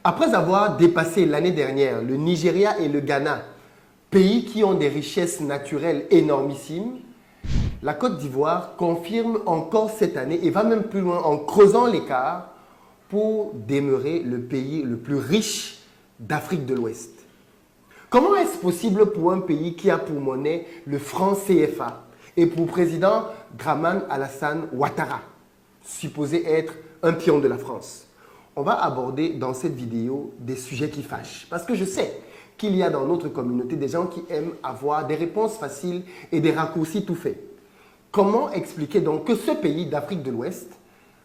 Après avoir dépassé l'année dernière le Nigeria et le Ghana, pays qui ont des richesses naturelles énormissimes, la Côte d'Ivoire confirme encore cette année et va même plus loin en creusant l'écart pour demeurer le pays le plus riche d'Afrique de l'Ouest. Comment est-ce possible pour un pays qui a pour monnaie le franc CFA et pour président Draman Alassane Ouattara, supposé être un pion de la France? On va aborder dans cette vidéo des sujets qui fâchent. Parce que je sais qu'il y a dans notre communauté des gens qui aiment avoir des réponses faciles et des raccourcis tout faits. Comment expliquer donc que ce pays d'Afrique de l'Ouest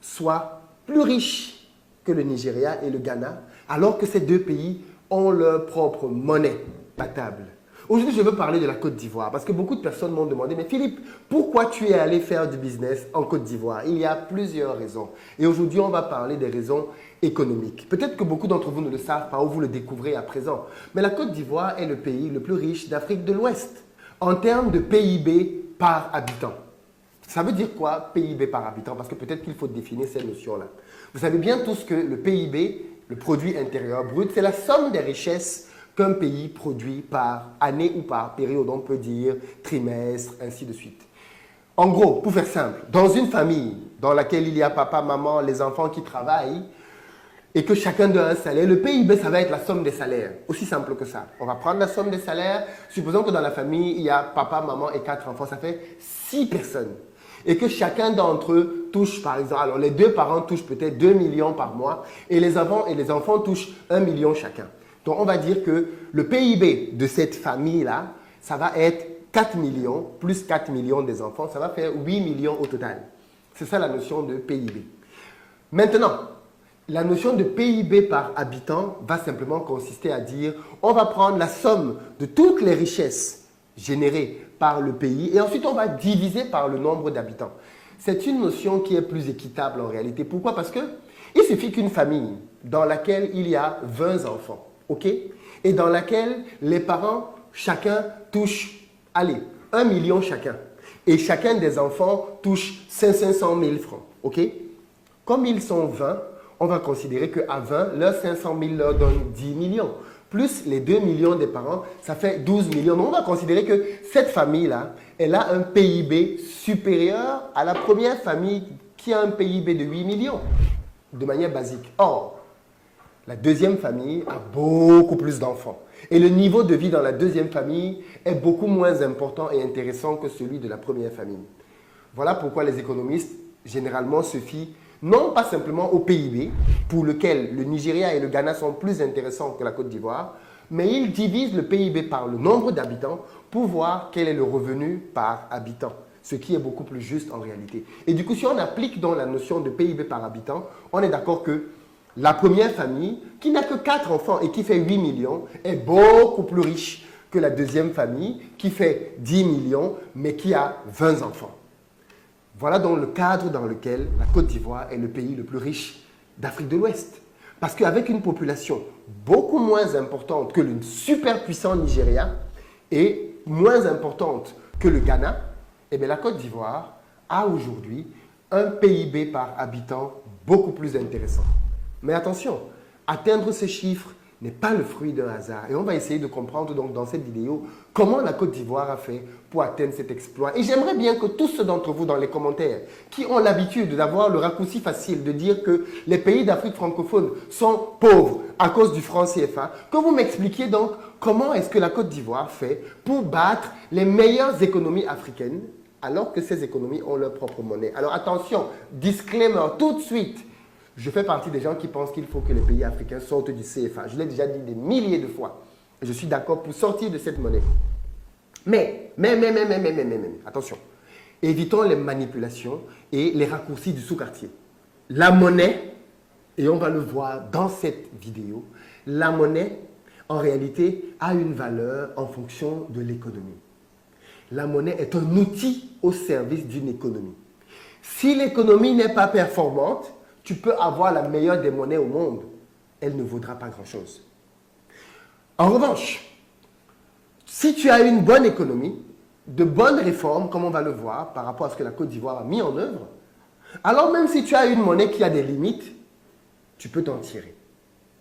soit plus riche que le Nigeria et le Ghana, alors que ces deux pays ont leur propre monnaie battable? Aujourd'hui, je veux parler de la Côte d'Ivoire parce que beaucoup de personnes m'ont demandé « Mais Philippe, pourquoi tu es allé faire du business en Côte d'Ivoire ?» Il y a plusieurs raisons. Et aujourd'hui, on va parler des raisons économiques. Peut-être que beaucoup d'entre vous ne le savent pas ou vous le découvrez à présent. Mais la Côte d'Ivoire est le pays le plus riche d'Afrique de l'Ouest en termes de PIB par habitant. Ça veut dire quoi, PIB par habitant? Parce que peut-être qu'il faut définir ces notions-là. Vous savez bien tous que le PIB, le produit intérieur brut, c'est la somme des richesses qu'un pays produit par année ou par période, on peut dire trimestre, ainsi de suite. En gros, pour faire simple, dans une famille dans laquelle il y a papa, maman, les enfants qui travaillent et que chacun donne un salaire, le PIB, ça va être la somme des salaires. Aussi simple que ça. On va prendre la somme des salaires. Supposons que dans la famille, il y a papa, maman et 4 enfants. Ça fait 6 personnes. Et que chacun d'entre eux touche, par exemple, alors les deux parents touchent peut-être 2 millions par mois et les enfants touchent 1 million chacun. Donc, on va dire que le PIB de cette famille-là, ça va être 4 millions, plus 4 millions des enfants, ça va faire 8 millions au total. C'est ça la notion de PIB. Maintenant, la notion de PIB par habitant va simplement consister à dire on va prendre la somme de toutes les richesses générées par le pays et ensuite on va diviser par le nombre d'habitants. C'est une notion qui est plus équitable en réalité. Pourquoi? Parce qu'il suffit qu'une famille dans laquelle il y a 20 enfants, ok? Et dans laquelle les parents, chacun touche, allez, 1 million chacun. Et chacun des enfants touche 500 000 francs, ok? Comme ils sont 20, on va considérer qu'à 20, leurs 500 000 leur donnent 10 millions. Plus les 2 millions des parents, ça fait 12 millions. Donc, on va considérer que cette famille-là, elle a un PIB supérieur à la première famille qui a un PIB de 8 millions, de manière basique. Or, la deuxième famille a beaucoup plus d'enfants. Et le niveau de vie dans la deuxième famille est beaucoup moins important et intéressant que celui de la première famille. Voilà pourquoi les économistes, généralement, se fient non pas simplement au PIB, pour lequel le Nigeria et le Ghana sont plus intéressants que la Côte d'Ivoire, mais ils divisent le PIB par le nombre d'habitants pour voir quel est le revenu par habitant, ce qui est beaucoup plus juste en réalité. Et du coup, si on applique donc la notion de PIB par habitant, on est d'accord que la première famille, qui n'a que 4 enfants et qui fait 8 millions, est beaucoup plus riche que la deuxième famille, qui fait 10 millions, mais qui a 20 enfants. Voilà donc le cadre dans lequel la Côte d'Ivoire est le pays le plus riche d'Afrique de l'Ouest. Parce qu'avec une population beaucoup moins importante que le superpuissant Nigeria et moins importante que le Ghana, eh bien la Côte d'Ivoire a aujourd'hui un PIB par habitant beaucoup plus intéressant. Mais attention, atteindre ces chiffres n'est pas le fruit d'un hasard. Et on va essayer de comprendre donc dans cette vidéo comment la Côte d'Ivoire a fait pour atteindre cet exploit. Et j'aimerais bien que tous ceux d'entre vous dans les commentaires qui ont l'habitude d'avoir le raccourci facile de dire que les pays d'Afrique francophone sont pauvres à cause du franc CFA, que vous m'expliquiez donc comment est-ce que la Côte d'Ivoire fait pour battre les meilleures économies africaines alors que ces économies ont leur propre monnaie. Alors attention, disclaimer tout de suite. Je fais partie des gens qui pensent qu'il faut que les pays africains sortent du CFA. Je l'ai déjà dit des milliers de fois. Je suis d'accord pour sortir de cette monnaie. Mais, attention. Évitons les manipulations et les raccourcis du sous-quartier. La monnaie, et on va le voir dans cette vidéo, la monnaie, en réalité, a une valeur en fonction de l'économie. La monnaie est un outil au service d'une économie. Si l'économie n'est pas performante, tu peux avoir la meilleure des monnaies au monde. Elle ne vaudra pas grand-chose. En revanche, si tu as une bonne économie, de bonnes réformes, comme on va le voir par rapport à ce que la Côte d'Ivoire a mis en œuvre, alors même si tu as une monnaie qui a des limites, tu peux t'en tirer.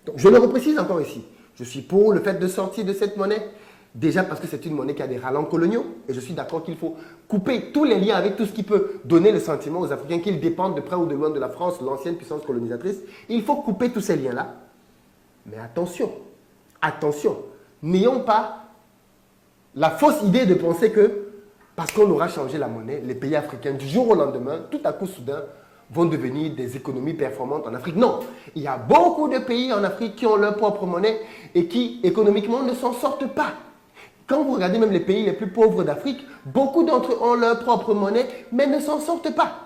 Donc, je le reprécise encore ici. Je suis pour le fait de sortir de cette monnaie. Déjà parce que c'est une monnaie qui a des rallants coloniaux. Et je suis d'accord qu'il faut couper tous les liens avec tout ce qui peut donner le sentiment aux Africains qu'ils dépendent de près ou de loin de la France, l'ancienne puissance colonisatrice. Il faut couper tous ces liens-là. Mais attention, attention, n'ayons pas la fausse idée de penser que parce qu'on aura changé la monnaie, les pays africains, du jour au lendemain, tout à coup soudain, vont devenir des économies performantes en Afrique. Non, il y a beaucoup de pays en Afrique qui ont leur propre monnaie et qui, économiquement, ne s'en sortent pas. Quand vous regardez même les pays les plus pauvres d'Afrique, beaucoup d'entre eux ont leur propre monnaie, mais ne s'en sortent pas.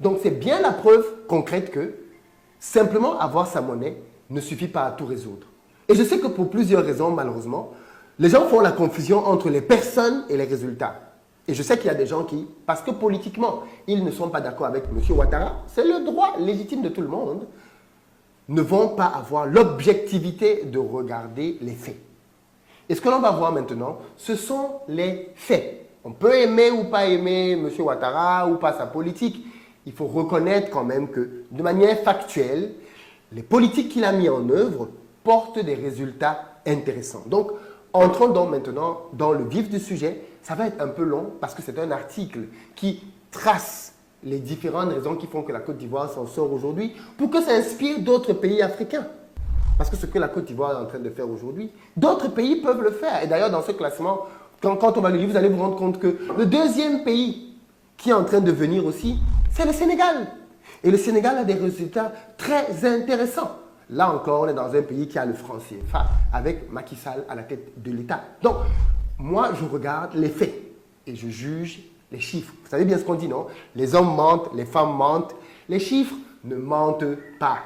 Donc, c'est bien la preuve concrète que simplement avoir sa monnaie ne suffit pas à tout résoudre. Et je sais que pour plusieurs raisons, malheureusement, les gens font la confusion entre les personnes et les résultats. Et je sais qu'il y a des gens qui, parce que politiquement, ils ne sont pas d'accord avec M. Ouattara, c'est le droit légitime de tout le monde, ne vont pas avoir l'objectivité de regarder les faits. Et ce que l'on va voir maintenant, ce sont les faits. On peut aimer ou pas aimer M. Ouattara ou pas sa politique. Il faut reconnaître quand même que, de manière factuelle, les politiques qu'il a mis en œuvre portent des résultats intéressants. Donc, entrons donc maintenant dans le vif du sujet. Ça va être un peu long parce que c'est un article qui trace les différentes raisons qui font que la Côte d'Ivoire s'en sort aujourd'hui pour que ça inspire d'autres pays africains. Parce que ce que la Côte d'Ivoire est en train de faire aujourd'hui, d'autres pays peuvent le faire. Et d'ailleurs, dans ce classement, quand on va le lire, vous allez vous rendre compte que le deuxième pays qui est en train de venir aussi, c'est le Sénégal. Et le Sénégal a des résultats très intéressants. Là encore, on est dans un pays qui a le franc CFA avec Macky Sall à la tête de l'État. Donc, moi, je regarde les faits et je juge les chiffres. Vous savez bien ce qu'on dit, non? Les hommes mentent, les femmes mentent. Les chiffres ne mentent pas.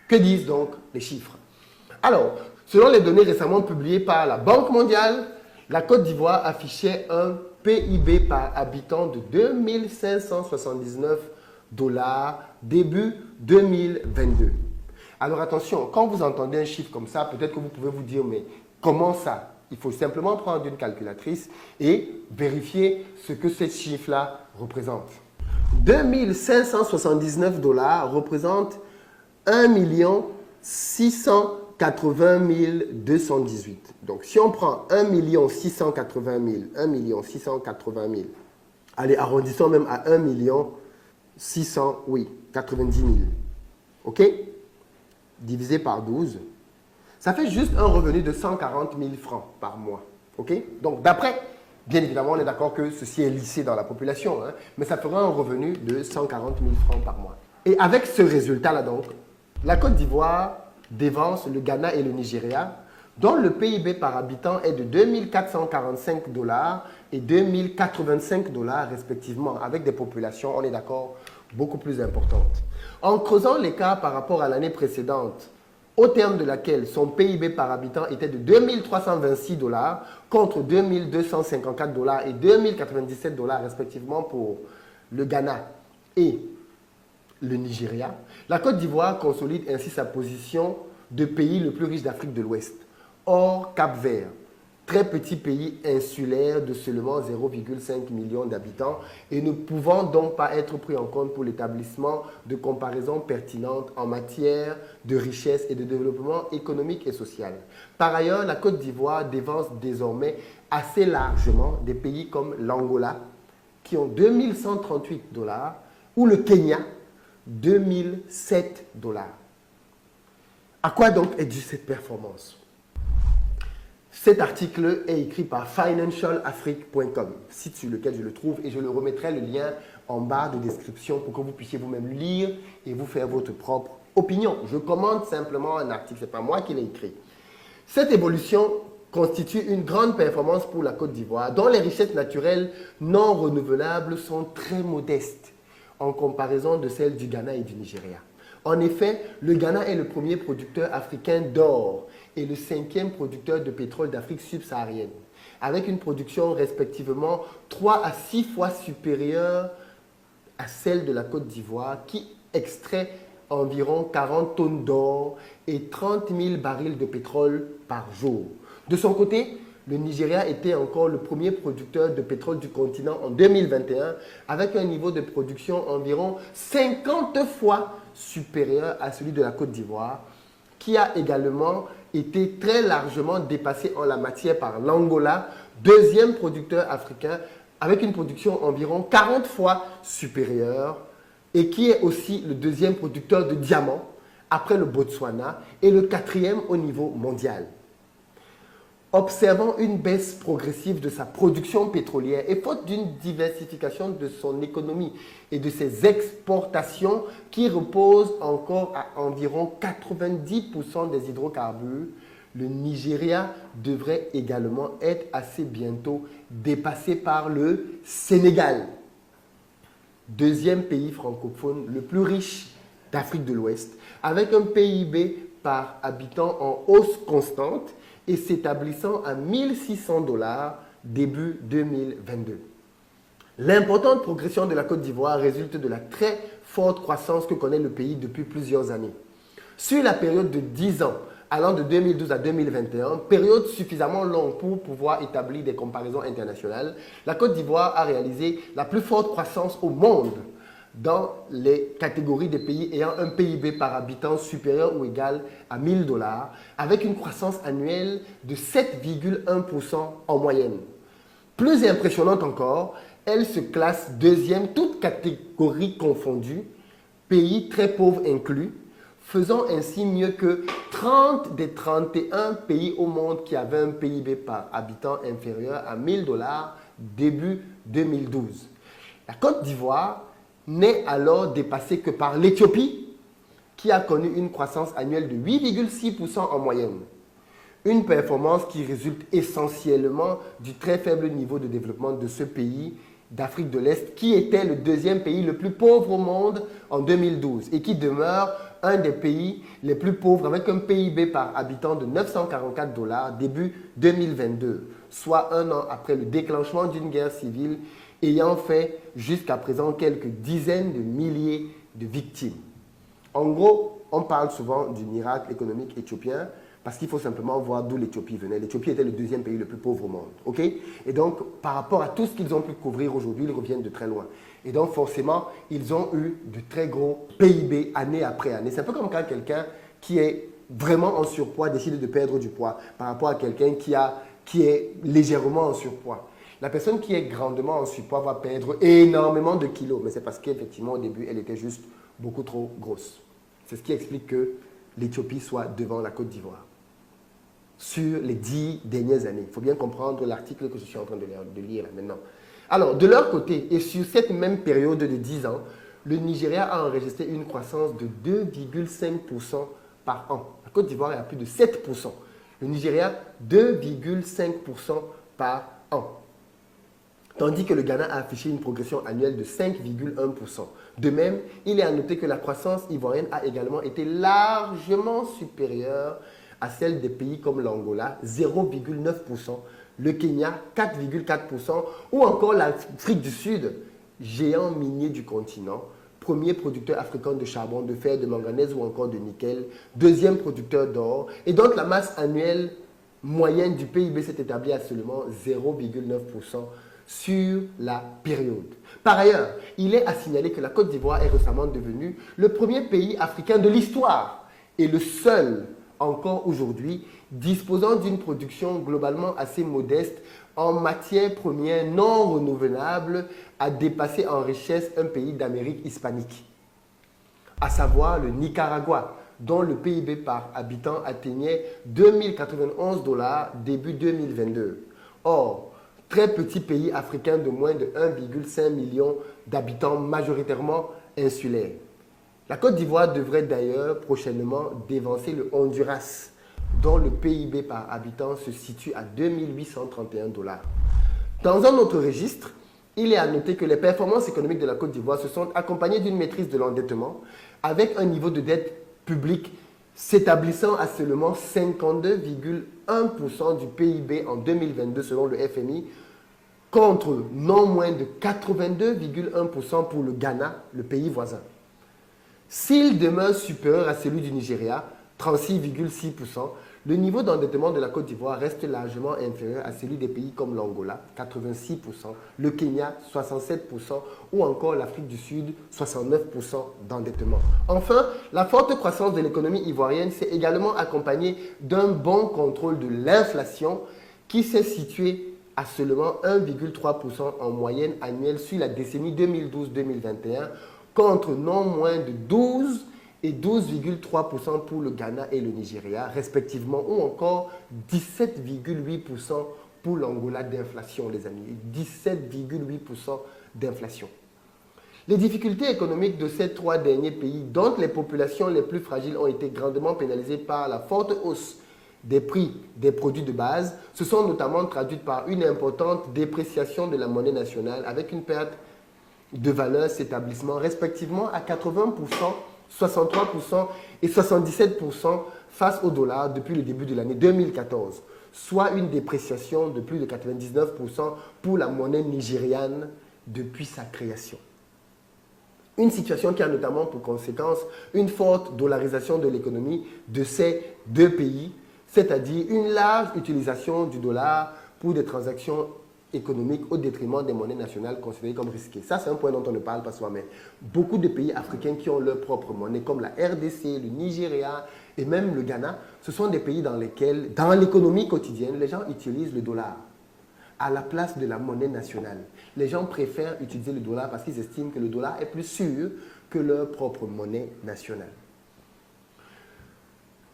Que disent donc les chiffres? Alors, selon les données récemment publiées par la Banque mondiale, la Côte d'Ivoire affichait un PIB par habitant de 2579 $ début 2022. Alors attention, quand vous entendez un chiffre comme ça, peut-être que vous pouvez vous dire, mais comment ça? Il faut simplement prendre une calculatrice et vérifier ce que ce chiffre-là représente. 2579 $ représente 1 680 218. Donc, si on prend 1 680 000, 1 680 000, allez, arrondissons même à 1 600, oui, 90 000, ok? Divisé par 12, ça fait juste un revenu de 140 000 francs par mois, ok? Donc, d'après, bien évidemment, on est d'accord que ceci est lissé dans la population, hein, mais ça fera un revenu de 140 000 francs par mois. Et avec ce résultat-là, donc, la Côte d'Ivoire dévance le Ghana et le Nigeria, dont le PIB par habitant est de 2 445 $ et 2 085 $ respectivement, avec des populations, on est d'accord, beaucoup plus importantes. En creusant l'écart par rapport à l'année précédente, au terme de laquelle son PIB par habitant était de 2 326 $ contre 2 254 $ et 2 097 $ respectivement pour le Ghana et le Nigeria, la Côte d'Ivoire consolide ainsi sa position de pays le plus riche d'Afrique de l'Ouest, hors Cap-Vert, très petit pays insulaire de seulement 0,5 million d'habitants et ne pouvant donc pas être pris en compte pour l'établissement de comparaisons pertinentes en matière de richesse et de développement économique et social. Par ailleurs, la Côte d'Ivoire dévance désormais assez largement des pays comme l'Angola, qui ont 2 138 $, ou le Kenya, 2007 $. À quoi donc est due cette performance? Cet article est écrit par financialafrique.com, site sur lequel je le trouve et je le remettrai le lien en barre de description pour que vous puissiez vous-même lire et vous faire votre propre opinion. Je commente simplement un article, ce n'est pas moi qui l'ai écrit. Cette évolution constitue une grande performance pour la Côte d'Ivoire, dont les richesses naturelles non renouvelables sont très modestes en comparaison de celles du Ghana et du Nigeria. En effet, le Ghana est le premier producteur africain d'or et le 5e producteur de pétrole d'Afrique subsaharienne, avec une production respectivement 3 à 6 fois supérieure à celle de la Côte d'Ivoire, qui extrait environ 40 tonnes d'or et 30 000 barils de pétrole par jour. De son côté, le Nigeria était encore le premier producteur de pétrole du continent en 2021, avec un niveau de production environ 50 fois supérieur à celui de la Côte d'Ivoire, qui a également été très largement dépassé en la matière par l'Angola, deuxième producteur africain avec une production environ 40 fois supérieure et qui est aussi le deuxième producteur de diamants après le Botswana et le quatrième au niveau mondial. Observant une baisse progressive de sa production pétrolière et faute d'une diversification de son économie et de ses exportations qui reposent encore à environ 90% des hydrocarbures, le Nigeria devrait également être assez bientôt dépassé par le Sénégal, deuxième pays francophone le plus riche d'Afrique de l'Ouest, avec un PIB par habitant en hausse constante et s'établissant à 1 600 $ début 2022. L'importante progression de la Côte d'Ivoire résulte de la très forte croissance que connaît le pays depuis plusieurs années. Sur la période de 10 ans, allant de 2012 à 2021, période suffisamment longue pour pouvoir établir des comparaisons internationales, la Côte d'Ivoire a réalisé la plus forte croissance au monde dans les catégories des pays ayant un PIB par habitant supérieur ou égal à 1 000 $, avec une croissance annuelle de 7,1% en moyenne. Plus impressionnante encore, elle se classe deuxième, toutes catégories confondues, pays très pauvres inclus, faisant ainsi mieux que 30 des 31 pays au monde qui avaient un PIB par habitant inférieur à 1 000 $ début 2012. La Côte d'Ivoire n'est alors dépassée que par l'Éthiopie, qui a connu une croissance annuelle de 8,6% en moyenne. Une performance qui résulte essentiellement du très faible niveau de développement de ce pays d'Afrique de l'Est, qui était le deuxième pays le plus pauvre au monde en 2012 et qui demeure un des pays les plus pauvres avec un PIB par habitant de 944 $ début 2022, soit un an après le déclenchement d'une guerre civile ayant fait jusqu'à présent quelques dizaines de milliers de victimes. En gros, on parle souvent du miracle économique éthiopien parce qu'il faut simplement voir d'où l'Éthiopie venait. L'Éthiopie était le deuxième pays le plus pauvre au monde. Okay? Et donc, par rapport à tout ce qu'ils ont pu couvrir aujourd'hui, ils reviennent de très loin. Et donc, forcément, ils ont eu de très gros PIB année après année. C'est un peu comme quand quelqu'un qui est vraiment en surpoids décide de perdre du poids par rapport à quelqu'un qui est légèrement en surpoids. La personne qui est grandement en surpoids va perdre énormément de kilos, mais c'est parce qu'effectivement, au début, elle était juste beaucoup trop grosse. C'est ce qui explique que l'Éthiopie soit devant la Côte d'Ivoire sur les 10 dernières années. Il faut bien comprendre l'article que je suis en train de lire là, maintenant. Alors, de leur côté, et sur cette même période de 10 ans, le Nigeria a enregistré une croissance de 2,5% par an. La Côte d'Ivoire est à plus de 7%. Le Nigeria, 2,5% par an. Tandis que le Ghana a affiché une progression annuelle de 5,1%. De même, il est à noter que la croissance ivoirienne a également été largement supérieure à celle des pays comme l'Angola, 0,9%, le Kenya, 4,4%, ou encore l'Afrique du Sud, géant minier du continent, premier producteur africain de charbon, de fer, de manganèse ou encore de nickel, deuxième producteur d'or, et donc la masse annuelle moyenne du PIB s'est établie à seulement 0,9% sur la période. Par ailleurs, il est à signaler que la Côte d'Ivoire est récemment devenue le premier pays africain de l'histoire et le seul encore aujourd'hui disposant d'une production globalement assez modeste en matières premières non renouvelables à dépasser en richesse un pays d'Amérique hispanique, à savoir le Nicaragua, dont le PIB par habitant atteignait 2091 $ début 2022. Or, très petit pays africain de moins de 1,5 million d'habitants majoritairement insulaires. La Côte d'Ivoire devrait d'ailleurs prochainement dévancer le Honduras, dont le PIB par habitant se situe à 2831 $. Dans un autre registre, il est à noter que les performances économiques de la Côte d'Ivoire se sont accompagnées d'une maîtrise de l'endettement avec un niveau de dette publique s'établissant à seulement 52,1% du PIB en 2022 selon le FMI, contre non moins de 82,1% pour le Ghana, le pays voisin. S'il demeure supérieur à celui du Nigeria, 36,6%. Le niveau d'endettement de la Côte d'Ivoire reste largement inférieur à celui des pays comme l'Angola, 86%, le Kenya, 67%, ou encore l'Afrique du Sud, 69% d'endettement. Enfin, la forte croissance de l'économie ivoirienne s'est également accompagnée d'un bon contrôle de l'inflation qui s'est situé à seulement 1,3% en moyenne annuelle sur la décennie 2012-2021, contre non moins de 12 et 12,3% pour le Ghana et le Nigeria, respectivement, ou encore 17,8% pour l'Angola d'inflation, les amis. 17,8% d'inflation. Les difficultés économiques de ces trois derniers pays, dont les populations les plus fragiles ont été grandement pénalisées par la forte hausse des prix des produits de base, se sont notamment traduites par une importante dépréciation de la monnaie nationale, avec une perte de valeur s'établissant respectivement à 80%, 63% et 77% face au dollar depuis le début de l'année 2014, soit une dépréciation de plus de 99% pour la monnaie nigériane depuis sa création. Une situation qui a notamment pour conséquence une forte dollarisation de l'économie de ces deux pays, c'est-à-dire une large utilisation du dollar pour des transactions économiques au détriment des monnaies nationales considérées comme risquées. Ça, c'est un point dont on ne parle pas souvent, mais beaucoup de pays africains qui ont leur propre monnaie, comme la RDC, le Nigeria et même le Ghana, ce sont des pays dans lesquels, dans l'économie quotidienne, les gens utilisent le dollar à la place de la monnaie nationale. Les gens préfèrent utiliser le dollar parce qu'ils estiment que le dollar est plus sûr que leur propre monnaie nationale.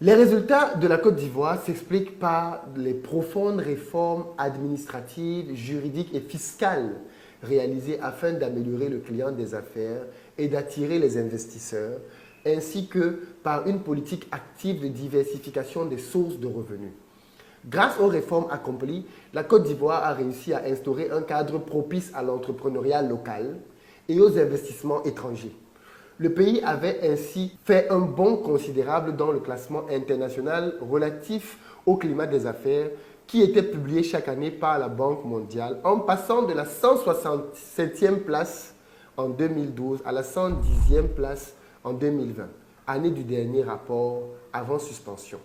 Les résultats de la Côte d'Ivoire s'expliquent par les profondes réformes administratives, juridiques et fiscales réalisées afin d'améliorer le client des affaires et d'attirer les investisseurs, ainsi que par une politique active de diversification des sources de revenus. Grâce aux réformes accomplies, la Côte d'Ivoire a réussi à instaurer un cadre propice à l'entrepreneuriat local et aux investissements étrangers. Le pays avait ainsi fait un bond considérable dans le classement international relatif au climat des affaires qui était publié chaque année par la Banque mondiale, en passant de la 167e place en 2012 à la 110e place en 2020, année du dernier rapport avant suspension.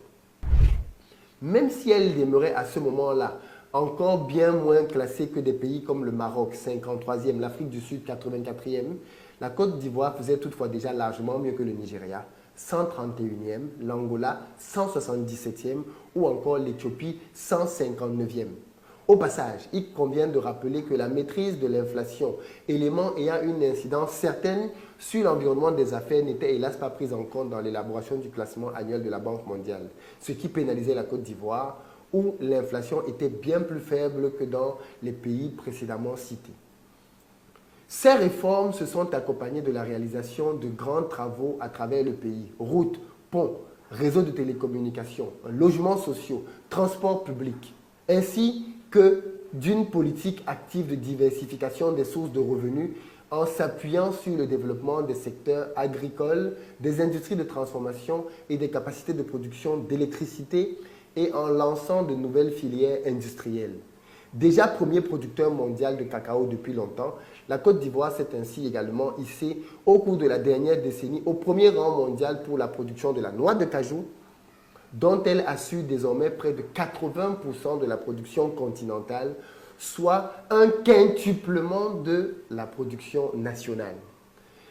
Même si elle demeurait à ce moment-là encore bien moins classée que des pays comme le Maroc, 53e, l'Afrique du Sud, 84e, la Côte d'Ivoire faisait toutefois déjà largement mieux que le Nigeria, 131e, l'Angola, 177e ou encore l'Éthiopie, 159e. Au passage, il convient de rappeler que la maîtrise de l'inflation, élément ayant une incidence certaine sur l'environnement des affaires, n'était hélas pas prise en compte dans l'élaboration du classement annuel de la Banque mondiale, ce qui pénalisait la Côte d'Ivoire, où l'inflation était bien plus faible que dans les pays précédemment cités. Ces réformes se sont accompagnées de la réalisation de grands travaux à travers le pays, routes, ponts, réseaux de télécommunications, logements sociaux, transports publics, ainsi que d'une politique active de diversification des sources de revenus en s'appuyant sur le développement des secteurs agricoles, des industries de transformation et des capacités de production d'électricité et en lançant de nouvelles filières industrielles. Déjà premier producteur mondial de cacao depuis longtemps, la Côte d'Ivoire s'est ainsi également hissée au cours de la dernière décennie au premier rang mondial pour la production de la noix de cajou, dont elle assure désormais près de 80% de la production continentale, soit un quintuplement de la production nationale.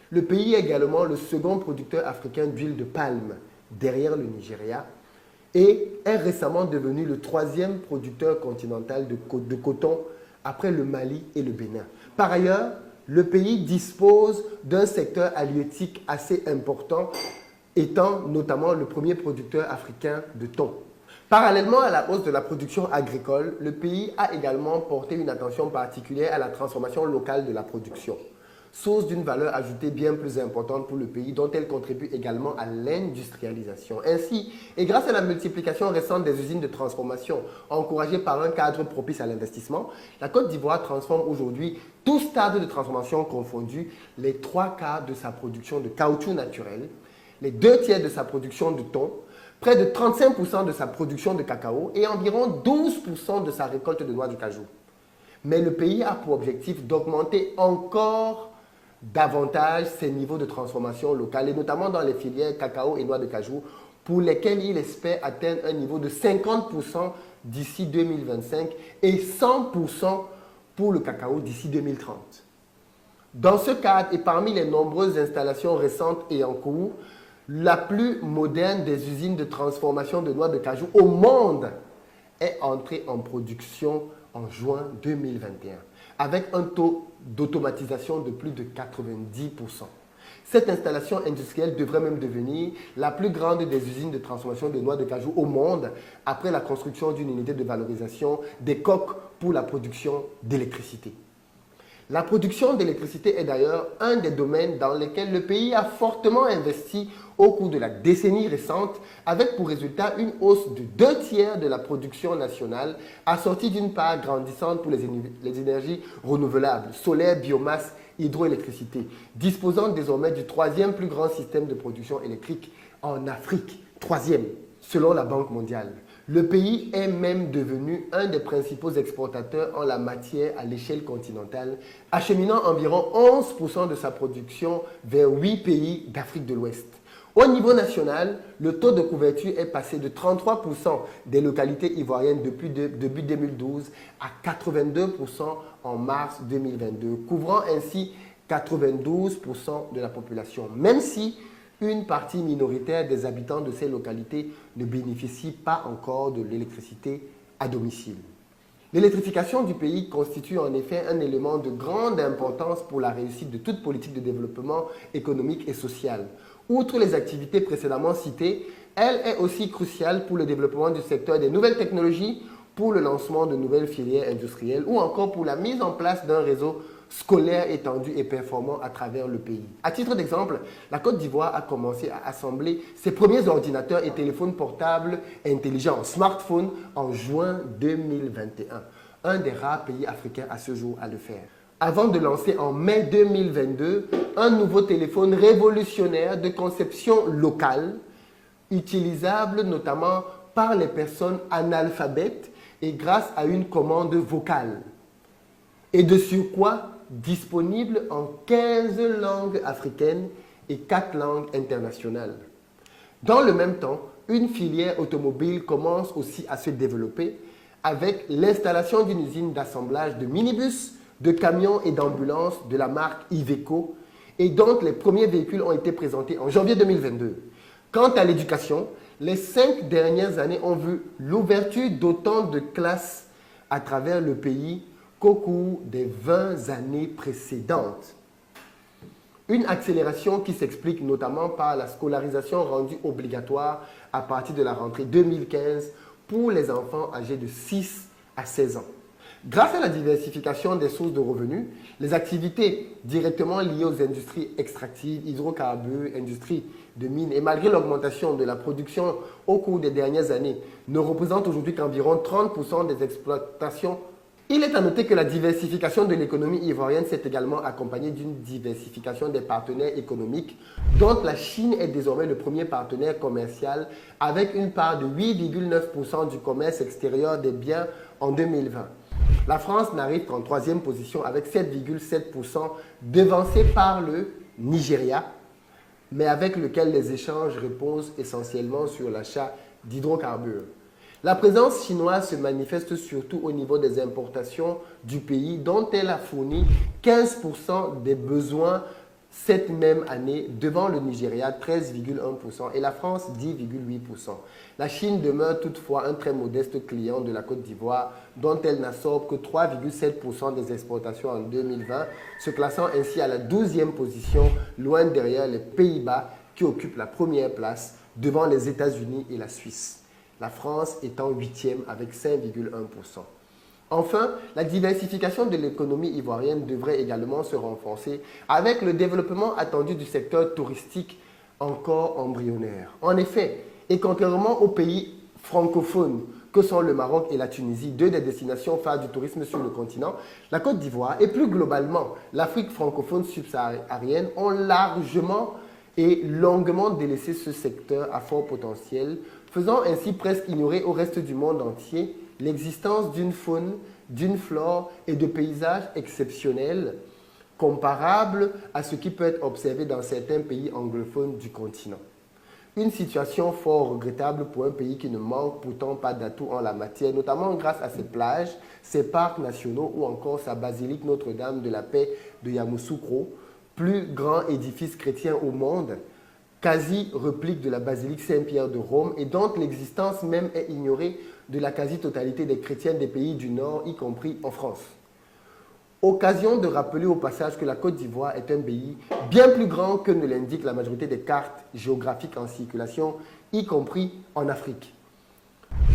Le pays est également le second producteur africain d'huile de palme, derrière le Nigeria, et est récemment devenu le troisième producteur continental de coton après le Mali et le Bénin. Par ailleurs, le pays dispose d'un secteur halieutique assez important, étant notamment le premier producteur africain de thon. Parallèlement à la hausse de la production agricole, le pays a également porté une attention particulière à la transformation locale de la production, source d'une valeur ajoutée bien plus importante pour le pays, dont elle contribue également à l'industrialisation. Ainsi, et grâce à la multiplication récente des usines de transformation, encouragée par un cadre propice à l'investissement, la Côte d'Ivoire transforme aujourd'hui, tous stades de transformation confondus, les 3/4 de sa production de caoutchouc naturel, les 2/3 de sa production de thon, près de 35% de sa production de cacao et environ 12% de sa récolte de noix de cajou. Mais le pays a pour objectif d'augmenter encore davantage ses niveaux de transformation locale, et notamment dans les filières cacao et noix de cajou, pour lesquels il espère atteindre un niveau de 50% d'ici 2025 et 100% pour le cacao d'ici 2030. Dans ce cadre et parmi les nombreuses installations récentes et en cours, la plus moderne des usines de transformation de noix de cajou au monde est entrée en production en juin 2021 avec un taux d'automatisation de plus de 90%. Cette installation industrielle devrait même devenir la plus grande des usines de transformation de noix de cajou au monde après la construction d'une unité de valorisation des coques pour la production d'électricité. La production d'électricité est d'ailleurs un des domaines dans lesquels le pays a fortement investi au cours de la décennie récente, avec pour résultat une hausse de 2/3 de la production nationale, assortie d'une part grandissante pour les énergies renouvelables, solaire, biomasse, hydroélectricité, disposant désormais du 3e plus grand système de production électrique en Afrique, 3e, selon la Banque mondiale. Le pays est même devenu un des principaux exportateurs en la matière à l'échelle continentale, acheminant environ 11% de sa production vers 8 pays d'Afrique de l'Ouest. Au niveau national, le taux de couverture est passé de 33% des localités ivoiriennes depuis début 2012 à 82% en mars 2022, couvrant ainsi 92% de la population, même si une partie minoritaire des habitants de ces localités ne bénéficie pas encore de l'électricité à domicile. L'électrification du pays constitue en effet un élément de grande importance pour la réussite de toute politique de développement économique et social. Outre les activités précédemment citées, elle est aussi cruciale pour le développement du secteur des nouvelles technologies, pour le lancement de nouvelles filières industrielles ou encore pour la mise en place d'un réseau scolaire étendu et performant à travers le pays. À titre d'exemple, la Côte d'Ivoire a commencé à assembler ses premiers ordinateurs et téléphones portables intelligents, smartphones, en juin 2021, un des rares pays africains à ce jour à le faire. Avant de lancer en mai 2022 un nouveau téléphone révolutionnaire de conception locale, utilisable notamment par les personnes analphabètes et grâce à une commande vocale. Et de surcroît, disponible en 15 langues africaines et 4 langues internationales. Dans le même temps, une filière automobile commence aussi à se développer avec l'installation d'une usine d'assemblage de minibus, de camions et d'ambulances de la marque Iveco et dont les premiers véhicules ont été présentés en janvier 2022. Quant à l'éducation, les 5 dernières années ont vu l'ouverture d'autant de classes à travers le pays qu'au cours des 20 années précédentes. Une accélération qui s'explique notamment par la scolarisation rendue obligatoire à partir de la rentrée 2015 pour les enfants âgés de 6 à 16 ans. Grâce à la diversification des sources de revenus, les activités directement liées aux industries extractives, hydrocarbures, industries de mines et malgré l'augmentation de la production au cours des dernières années, ne représentent aujourd'hui qu'environ 30% des exploitations. Il est à noter que la diversification de l'économie ivoirienne s'est également accompagnée d'une diversification des partenaires économiques, dont la Chine est désormais le premier partenaire commercial avec une part de 8,9% du commerce extérieur des biens en 2020. La France n'arrive qu'en 3e position avec 7,7%, devancée par le Nigeria, mais avec lequel les échanges reposent essentiellement sur l'achat d'hydrocarbures. La présence chinoise se manifeste surtout au niveau des importations du pays, dont elle a fourni 15% des besoins cette même année, devant le Nigeria 13,1% et la France 10,8%. La Chine demeure toutefois un très modeste client de la Côte d'Ivoire, dont elle n'absorbe que 3,7% des exportations en 2020, se classant ainsi à la 12e position, loin derrière les Pays-Bas qui occupent la première place, devant les États-Unis et la Suisse. La France étant 8e avec 5,1%. Enfin, la diversification de l'économie ivoirienne devrait également se renforcer avec le développement attendu du secteur touristique encore embryonnaire. En effet, et contrairement aux pays francophones que sont le Maroc et la Tunisie, 2 des destinations phares du tourisme sur le continent, la Côte d'Ivoire et plus globalement l'Afrique francophone subsaharienne ont largement et longuement délaissé ce secteur à fort potentiel, faisant ainsi presque ignorer au reste du monde entier l'existence d'une faune, d'une flore et de paysages exceptionnels comparables à ce qui peut être observé dans certains pays anglophones du continent. Une situation fort regrettable pour un pays qui ne manque pourtant pas d'atouts en la matière, notamment grâce à ses plages, ses parcs nationaux ou encore sa basilique Notre-Dame de la Paix de Yamoussoukro, plus grand édifice chrétien au monde, quasi-réplique de la basilique Saint-Pierre de Rome et dont l'existence même est ignorée de la quasi-totalité des chrétiens des pays du Nord, y compris en France. Occasion de rappeler au passage que la Côte d'Ivoire est un pays bien plus grand que ne l'indique la majorité des cartes géographiques en circulation, y compris en Afrique.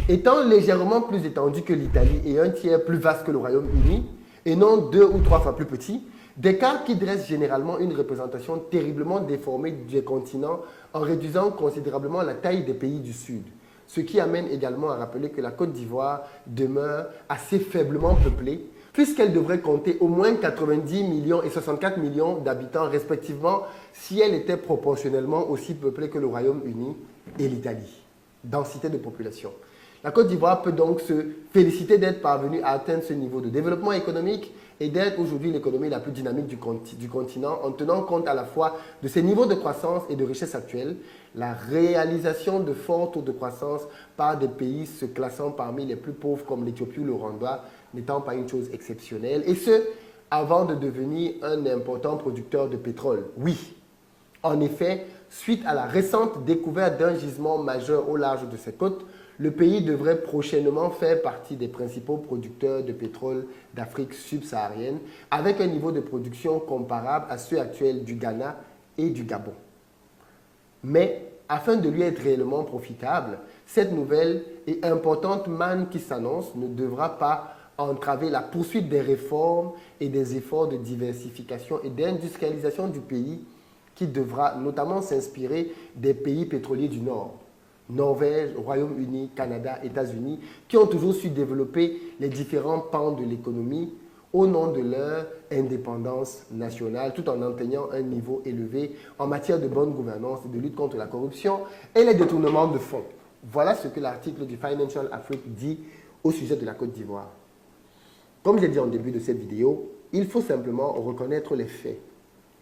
Étant légèrement plus étendu que l'Italie et un tiers plus vaste que le Royaume-Uni, et non 2 ou 3 fois plus petit, des cartes qui dressent généralement une représentation terriblement déformée du continent en réduisant considérablement la taille des pays du Sud. Ce qui amène également à rappeler que la Côte d'Ivoire demeure assez faiblement peuplée, puisqu'elle devrait compter au moins 90 millions et 64 millions d'habitants respectivement si elle était proportionnellement aussi peuplée que le Royaume-Uni et l'Italie. Densité de population. La Côte d'Ivoire peut donc se féliciter d'être parvenue à atteindre ce niveau de développement économique et d'être aujourd'hui l'économie la plus dynamique du continent en tenant compte à la fois de ses niveaux de croissance et de richesse actuels, la réalisation de forts taux de croissance par des pays se classant parmi les plus pauvres comme l'Éthiopie ou le Rwanda n'étant pas une chose exceptionnelle, et ce, avant de devenir un important producteur de pétrole. Oui, en effet, suite à la récente découverte d'un gisement majeur au large de ses côtes, le pays devrait prochainement faire partie des principaux producteurs de pétrole d'Afrique subsaharienne, avec un niveau de production comparable à ceux actuels du Ghana et du Gabon. Mais, afin de lui être réellement profitable, cette nouvelle et importante manne qui s'annonce ne devra pas entraver la poursuite des réformes et des efforts de diversification et d'industrialisation du pays qui devra notamment s'inspirer des pays pétroliers du Nord. Norvège, Royaume-Uni, Canada, États-Unis, qui ont toujours su développer les différents pans de l'économie au nom de leur indépendance nationale, tout en atteignant un niveau élevé en matière de bonne gouvernance et de lutte contre la corruption et les détournements de fonds. Voilà ce que l'article du Financial Africa dit au sujet de la Côte d'Ivoire. Comme j'ai dit en début de cette vidéo, il faut simplement reconnaître les faits.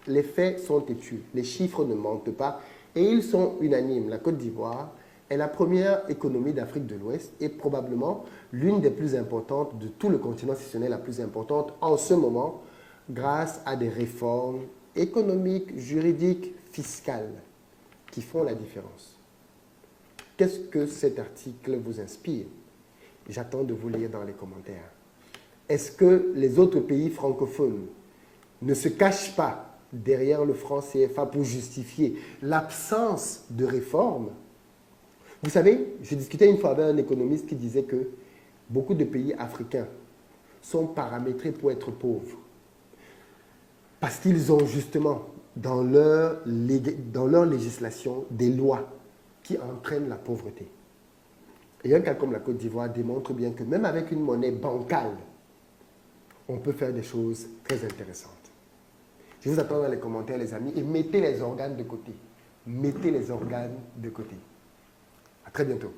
Les faits sont têtus, les chiffres ne mentent pas et ils sont unanimes. La Côte d'Ivoire est la première économie d'Afrique de l'Ouest et probablement l'une des plus importantes de tout le continent, si ce n'est la plus importante en ce moment, grâce à des réformes économiques, juridiques, fiscales qui font la différence. Qu'est-ce que cet article vous inspire? J'attends de vous lire dans les commentaires. Est-ce que les autres pays francophones ne se cachent pas derrière le franc CFA pour justifier l'absence de réformes? Vous savez, j'ai discuté une fois avec un économiste qui disait que beaucoup de pays africains sont paramétrés pour être pauvres. Parce qu'ils ont justement dans leur législation des lois qui entraînent la pauvreté. Et un cas comme la Côte d'Ivoire démontre bien que même avec une monnaie bancale, on peut faire des choses très intéressantes. Je vous attends dans les commentaires, les amis, et mettez les organes de côté. Mettez les organes de côté. À très bientôt.